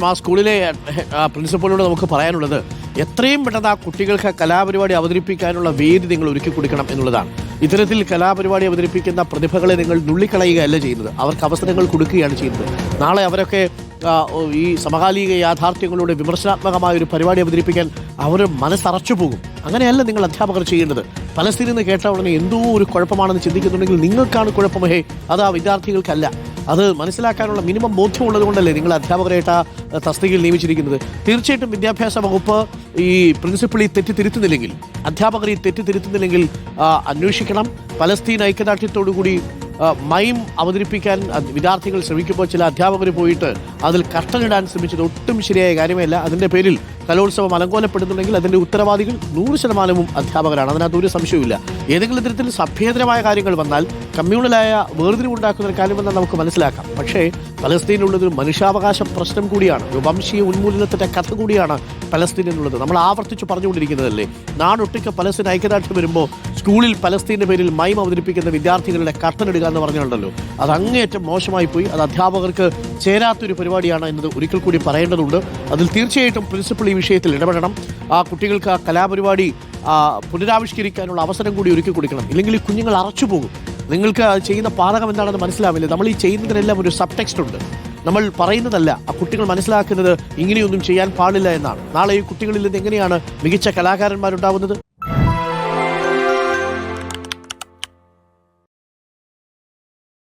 ആ സ്കൂളിലെ പ്രിൻസിപ്പളിനോട് നമുക്ക് പറയാനുള്ളത് എത്രയും പെട്ടെന്ന് ആ കുട്ടികൾക്ക് കലാപരിപാടി അവതരിപ്പിക്കാനുള്ള വേദി നിങ്ങൾ ഒരുക്കി കൊടുക്കണം എന്നുള്ളതാണ്. ഇത്തരത്തിൽ കലാപരിപാടി അവതരിപ്പിക്കുന്ന പ്രതിഭകളെ നിങ്ങൾ നുള്ളിക്കളയുകയല്ല ചെയ്യുന്നത്, അവർക്ക് അവസരങ്ങൾ കൊടുക്കുകയാണ് ചെയ്യുന്നത്. നാളെ അവരൊക്കെ ഈ സമകാലിക യാഥാർത്ഥ്യങ്ങളുടെ വിമർശനാത്മകമായ ഒരു പരിപാടി അവതരിപ്പിക്കാൻ അവർ മനസ്സറച്ചു പോകും. അങ്ങനെയല്ല നിങ്ങൾ അധ്യാപകർ ചെയ്യേണ്ടത്. പലസ്തീനിൽ നിന്ന് കേട്ട ഉടനെ എന്തോ ഒരു കുഴപ്പമാണെന്ന് ചിന്തിക്കുന്നുണ്ടെങ്കിൽ നിങ്ങൾക്കാണ് കുഴപ്പമേ, അത് ആ വിദ്യാർത്ഥികൾക്കല്ല. അത് മനസ്സിലാക്കാനുള്ള മിനിമം ബോധ്യമുള്ളത് കൊണ്ടല്ലേ നിങ്ങൾ അധ്യാപകരായിട്ട് ആ തസ്തികയിൽ നിയമിച്ചിരിക്കുന്നത്. തീർച്ചയായിട്ടും വിദ്യാഭ്യാസ വകുപ്പ് ഈ പ്രിൻസിപ്പൾ ഈ തെറ്റ് തിരുത്തുന്നില്ലെങ്കിൽ, അധ്യാപകർ ഈ തെറ്റ് തിരുത്തുന്നില്ലെങ്കിൽ അന്വേഷിക്കണം. പലസ്തീൻ ഐക്യദാർഢ്യത്തോടുകൂടി മൈം അവതരിപ്പിക്കാൻ വിദ്യാർത്ഥികൾ ശ്രമിക്കുമ്പോൾ ചില അധ്യാപകർ പോയിട്ട് അതിൽ കർട്ടനിടാൻ ശ്രമിച്ചത് ഒട്ടും ശരിയായ കാര്യമല്ല. അതിൻ്റെ പേരിൽ കലോത്സവം അലങ്കോലപ്പെടുന്നുണ്ടെങ്കിൽ അതിൻ്റെ ഉത്തരവാദികൾ 100% അധ്യാപകരാണ്. അതിനകത്ത് ഒരു സംശയവുമില്ല. ഏതെങ്കിലും തരത്തിൽ സഭ്യേതരമായ കാര്യങ്ങൾ വന്നാൽ, കമ്മ്യൂണലായ വേർതിരിവുണ്ടാക്കുന്ന ഒരു കാര്യം വന്നാൽ നമുക്ക് മനസ്സിലാക്കാം. പക്ഷേ പലസ്തീനുള്ളതൊരു മനുഷ്യാവകാശ പ്രശ്നം കൂടിയാണ്, ഒരു വംശീയ ഉന്മൂലനത്തിൻ്റെ കഥ കൂടിയാണ് പലസ്തീൻ എന്നുള്ളത്. നമ്മൾ ആവർത്തിച്ച് പറഞ്ഞുകൊണ്ടിരിക്കുന്നതല്ലേ, നാടൊട്ടിക്ക് പലസ്തീൻ ഐക്യദാർഢ്യം വരുമ്പോൾ സ്കൂളിൽ പലസ്തീൻ്റെ പേരിൽ മൈം അവതരിപ്പിക്കുന്ന വിദ്യാർത്ഥികളുടെ കർട്ടനിടുക എന്ന് പറഞ്ഞുണ്ടല്ലോ, അത് അങ്ങേയറ്റം മോശമായി പോയി. അത് അധ്യാപകർക്ക് ചേരാത്തൊരു പരിപാടിയാണ് എന്നത് ഒരിക്കൽ കൂടി പറയേണ്ടതുണ്ട്. അതിൽ തീർച്ചയായിട്ടും പ്രിൻസിപ്പൾ ഈ വിഷയത്തിൽ ഇടപെടണം. ആ കുട്ടികൾക്ക് ആ കലാപരിപാടി പുനരാവിഷ്കരിക്കാനുള്ള അവസരം കൂടി ഒരുക്കി കൊടുക്കണം. ഇല്ലെങ്കിൽ ഈ കുഞ്ഞുങ്ങൾ അറച്ചുപോകും. നിങ്ങൾക്ക് ചെയ്യുന്ന പാതകം എന്താണെന്ന് മനസ്സിലാവില്ല. നമ്മൾ ഈ ചെയ്യുന്നതിനെല്ലാം ഒരു സബ് ടെക്സ്റ്റ് ഉണ്ട്. നമ്മൾ പറയുന്നതല്ല, ആ കുട്ടികൾ മനസ്സിലാക്കുന്നത് ഇങ്ങനെയൊന്നും ചെയ്യാൻ പാടില്ല എന്നാണ്. നാളെ ഈ കുട്ടികളിൽ നിന്ന് എങ്ങനെയാണ് മികച്ച കലാകാരന്മാരുണ്ടാവുന്നത്?